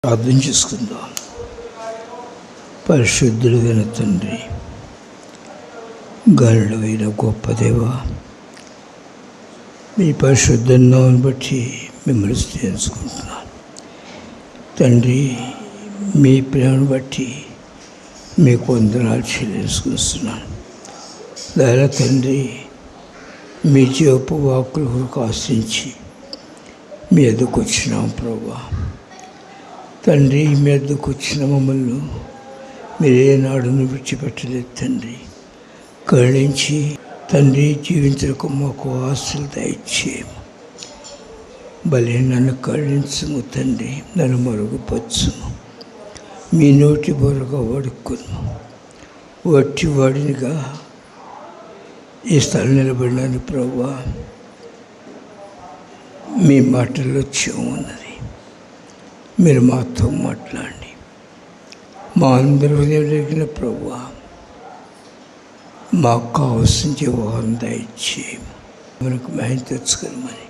ప్రార్థన చేసుకుందాం. పరిశుద్ధుడైన తండ్రి, గరుడైన గొప్ప దేవ, మీ పరిశుద్ధ నామమును బట్టి మిమ్మల్ని స్తుతించుకుంటున్నాను. తండ్రి, మీ ప్రేమను బట్టి మీకు వందనాలు చెల్లించుకొస్తున్నాను. దయల తండ్రి, మీ జీవపు వాక్కుల కొరకు ఆశించి మీ ఎదుకు వచ్చినాం ప్రభువా. తండ్రి, మీ ఎద్దుకు వచ్చిన మమ్మల్ని మీరు ఏనాడును విడిచిపెట్టలేదు తండ్రి. కరుణించి తండ్రి, జీవించకు మాకు ఆశలు దయచేయము. భలే నన్ను కరుణించము తండ్రి, నన్ను మరుగుపరచుము. మీ నోటి బొరగా వాడుకును. వట్టి వాడినిగా ఈ స్థలం నిలబడినాను ప్రభువా. మీ మాటల్లో చెవున్నది. మీరు మాతో మాట్లాడండి. మా అందరి హృదయం ప్రభువా, మాకు కావాల్సిన జీవాన్ని దయచేయము. మనకు మహిమ తెచ్చుకోమని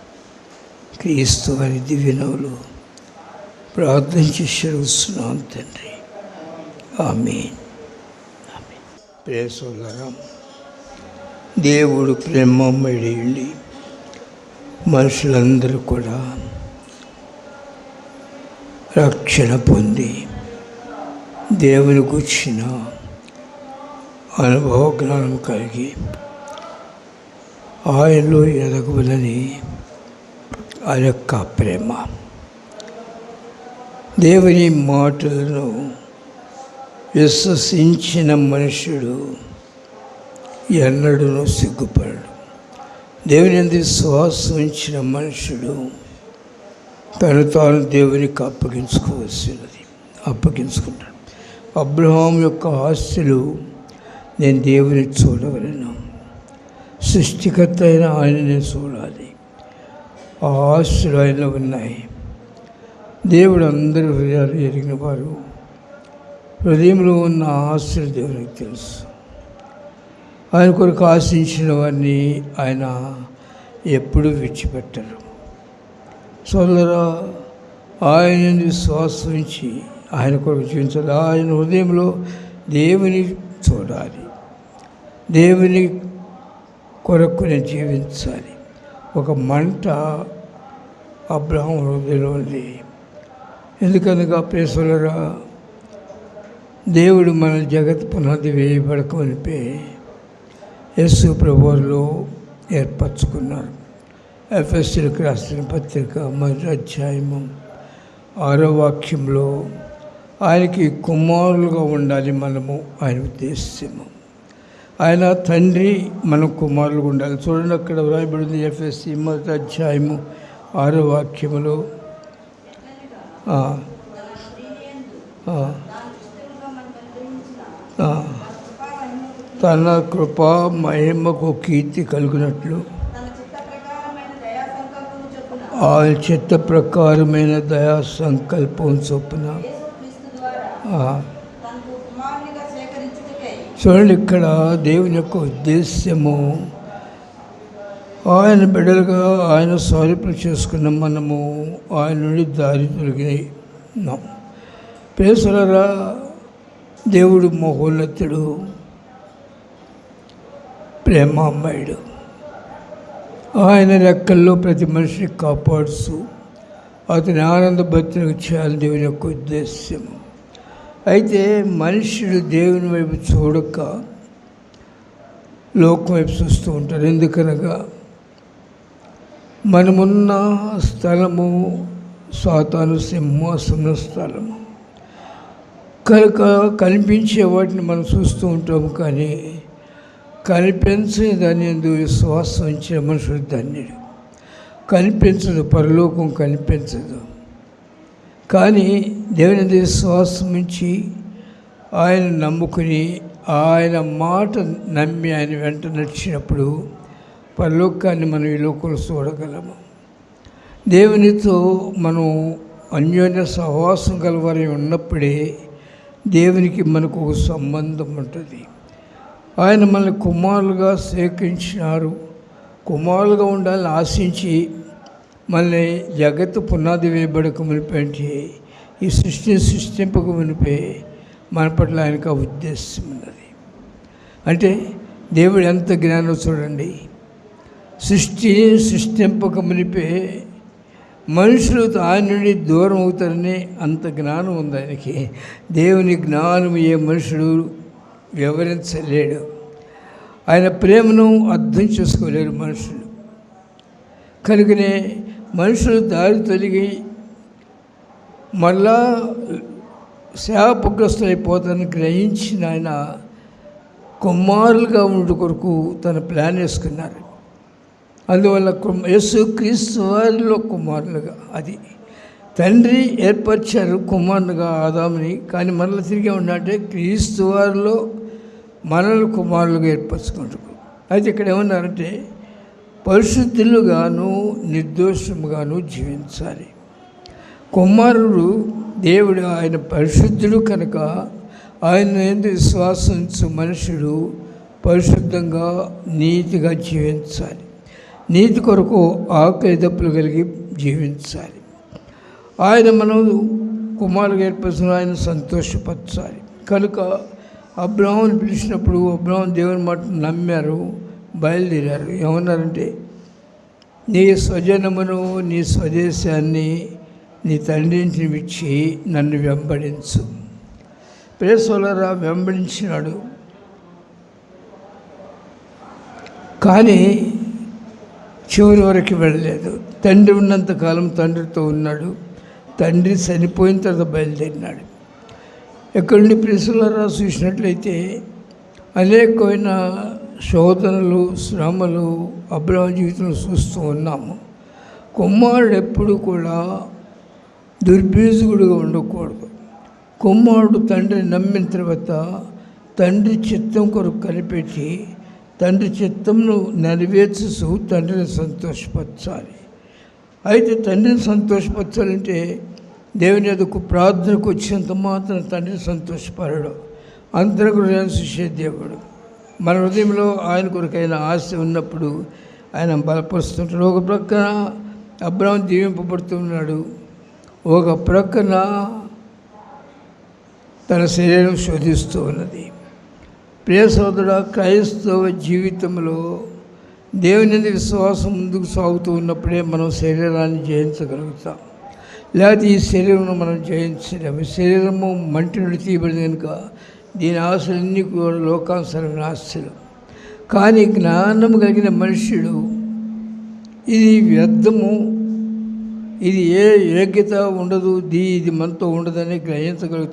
క్రీస్తు వారి దివ్యనామములో ప్రార్థన చేసి అడుగుతున్నాను తండ్రి. ఆమేన్. ప్రియ సోదరులారా, దేవుడు ప్రేమమయుడై ఉండి మనుషులందరూ కూడా రక్షణ పొంది దేవుని గూర్చిన అనుభవ జ్ఞానం కలిగి ఆయనలో ఎదగవలని ఆయన యొక్క ప్రేమ. దేవుని మాటలను విశ్వసించిన మనుషుడు ఎన్నడూ సిగ్గుపడడు. దేవుని యందు విశ్వాసం ఉంచిన మనుషుడు తను తాను దేవునికి అప్పగించుకుంటాడు. అబ్రహాం యొక్క ఆస్తులు నేను దేవుని చూడవలను, సృష్టికర్త అయిన ఆయన నేను చూడాలి. ఆ ఆస్తులు ఆయనలో ఉన్నాయి. దేవుడు అందరి హృదయాలు ఎరిగిన వారు. హృదయంలో ఉన్న ఆస్తులు దేవునికి తెలుసు. ఆయన కొరకు ఆశించిన వారిని ఆయన ఎప్పుడూ విడిచిపెట్టరు. సోదరా, ఆయన విశ్వాసం ఉంచి ఆయన కొరకు జీవించాలి. ఆయన హృదయంలో దేవుని చూడాలి. దేవుని కొరకు నేను జీవించాలి. ఒక మంట అబ్రహాం హృదయంలో ఉంది. ఎందుకనగా ప్రేసోదరా, దేవుడు మన జగత్ పునాది వేయబడకమనిపే యేసు ప్రభువులో ఏర్పరచుకున్నారు. ఎఫెసీయులకు రాసిన పత్రిక 1వ అధ్యాయము 6వ వాక్యంలో ఆయనకి కుమారులుగా ఉండాలి మనము. ఆయన ఉద్దేశము ఆయన తండ్రి, మనం కుమారులుగా ఉండాలి. చూడండి, అక్కడ వ్రాయబడింది ఎఫెసీ 1వ అధ్యాయము 6వ వాక్యములో తన కృపా మహిమకు కీర్తి కలిగినట్లు ఆయన చిత్త ప్రకారమైన దయా సంకల్పం చొప్పున. చూడండి, ఇక్కడ దేవుని యొక్క ఉద్దేశ్యము ఆయన బిడ్డలుగా ఆయన స్వరూపం చేసుకున్న మనము ఆయన నుండి దారి తొలగినాం. ప్రేసరా, దేవుడు మహోన్నతుడు, ప్రేమమయుడు. ఆయన రెక్కల్లో ప్రతి మనిషిని కాపాడుతూ అతని ఆనంద భక్తులకు చేయాలి దేవుని యొక్క ఉద్దేశ్యం. అయితే మనుషుడు దేవుని వైపు చూడక లోకం వైపు చూస్తూ ఉంటారు. ఎందుకనగా మనమున్న స్థలము సాతాను సింహాసన స్థలము కనుక కనిపించే వాటిని మనం చూస్తూ ఉంటాము. కానీ కనిపించని దాని యందు విశ్వాసం ఉంచిన మనుషుడు ధన్యుడు. కనిపించదు, పరలోకం కనిపించదు. కానీ దేవుని యందు విశ్వాసం ఉంచి ఆయన నమ్ముకుని ఆయన మాట నమ్మి ఆయన వెంట నడిచినప్పుడు పరలోకాన్ని మనం ఈ లోకంలో చూడగలము. దేవునితో మనం అన్యోన్య సహవాసం గలవారి ఉన్నప్పుడే దేవునికి మనకు ఒక సంబంధం ఉంటుంది. ఆయన మనల్ని కుమారులుగా స్వీకరించినారు. కుమారులుగా ఉండాలని ఆశించి మళ్ళీ జగత్తు పునాది వేయబడక మునిపేంటి ఈ సృష్టిని సృష్టింపక మునిపే మన పట్ల ఆయనకు ఆ ఉద్దేశం ఉన్నది. అంటే దేవుడు ఎంత జ్ఞానం చూడండి. సృష్టింపక మునిపే మనుషులు ఆయన నుండి దూరం అవుతారని అంత జ్ఞానం ఉంది ఆయనకి. దేవుని జ్ఞానం ఏ మనుషుడు వివరించలేడు. ఆయన ప్రేమను అర్థం చేసుకోలేరు మనుషులు. కనుకనే మనుషులు దారి తొలగి మళ్ళా శాపగ్రస్తులైపోతారని గ్రహించిన ఆయన కుమారులుగా ఉండు కొరకు తన ప్లాన్ వేసుకున్నారు. అందువల్ల యేసుక్రీస్తు వారిలో కుమారులుగా, అది తండ్రి ఏర్పరిచారు కుమారులుగా ఆదాముని. కానీ మనల్ని తిరిగి ఉన్నట్టే క్రీస్తు వారిలో మనల్ని కుమారులుగా ఏర్పరచుకుంటారు. అయితే ఇక్కడ ఏమన్నారంటే పరిశుద్ధులుగాను నిర్దోషముగాను జీవించాలి. కుమారుడు దేవుడు ఆయన పరిశుద్ధుడు కనుక ఆయన ఎందుకు విశ్వాసించు మనుషుడు పరిశుద్ధంగా నీతిగా జీవించాలి. నీతి కొరకు ఆకలి దప్పులు కలిగి జీవించాలి. ఆయన మనం కుమారుగా ఏర్పరిచిన ఆయన సంతోషపరచాలి. కనుక అబ్రాహాముని పిలిచినప్పుడు అబ్రాహాము దేవుని మాట నమ్మారు, బయలుదేరారు. ఏమన్నారంటే నీ స్వజనమును నీ స్వదేశాన్ని నీ తండ్రిని విడిచి నన్ను వెంబడించు. ప్రేసోలరా వెంబడించినాడు. కానీ చివరి వరకు వెళ్ళలేదు. తండ్రి ఉన్నంతకాలం తండ్రితో ఉన్నాడు. తండ్రి చనిపోయిన తర్వాత బయలుదేరినాడు. ఎక్కడి నుండి ప్రేసోలరా చూసినట్లయితే అనేకమైన శోధనలు, శ్రమలు అబ్రాహాము జీవితంలో చూస్తూ ఉన్నాము. కుమారుడు ఎప్పుడు కూడా దుర్బీజుగుడుగా ఉండకూడదు. కుమారుడు తండ్రిని నమ్మిన తర్వాత తండ్రి చిత్తం కొరకు కనిపెట్టి తండ్రి చిత్తంను నెరవేర్చు తండ్రిని సంతోషపరచాలి. అయితే తండ్రిని సంతోషపరచాలంటే దేవుని ఎదుకు ప్రార్థనకు వచ్చేంత మాత్రం తండ్రిని సంతోషపడడం అంతర్హృదయాన్ని చూసే దేవుడు. మన హృదయంలో ఆయన కొరకైన ఆశ ఉన్నప్పుడు ఆయన బలపరుస్తుంటాడు. ఒక ప్రక్కన అబ్రాహాము దీవింపబడుతున్నాడు, ఒక ప్రక్కన తన శరీరం శోధిస్తూ ఉన్నది. ప్రియ సోదరుడా, క్రైస్తవ జీవితంలో దేవుని మీద విశ్వాసం ముందుకు సాగుతూ ఉన్నప్పుడే మనం శరీరాన్ని జయించగలుగుతాం. లేకపోతే ఈ శరీరం మనం జయించలేము. శరీరము మంటి నుండి తీయబడింది కనుక దీని ఆశలన్నీ కూడా లోకానుసరమైన ఆశలు. కానీ జ్ఞానం కలిగిన మనుష్యుడు ఇది వ్యర్థము, ఇది ఏ యోగ్యత ఉండదు, ఇది మనతో ఉండదని గ్రహించగలుగుతాడు.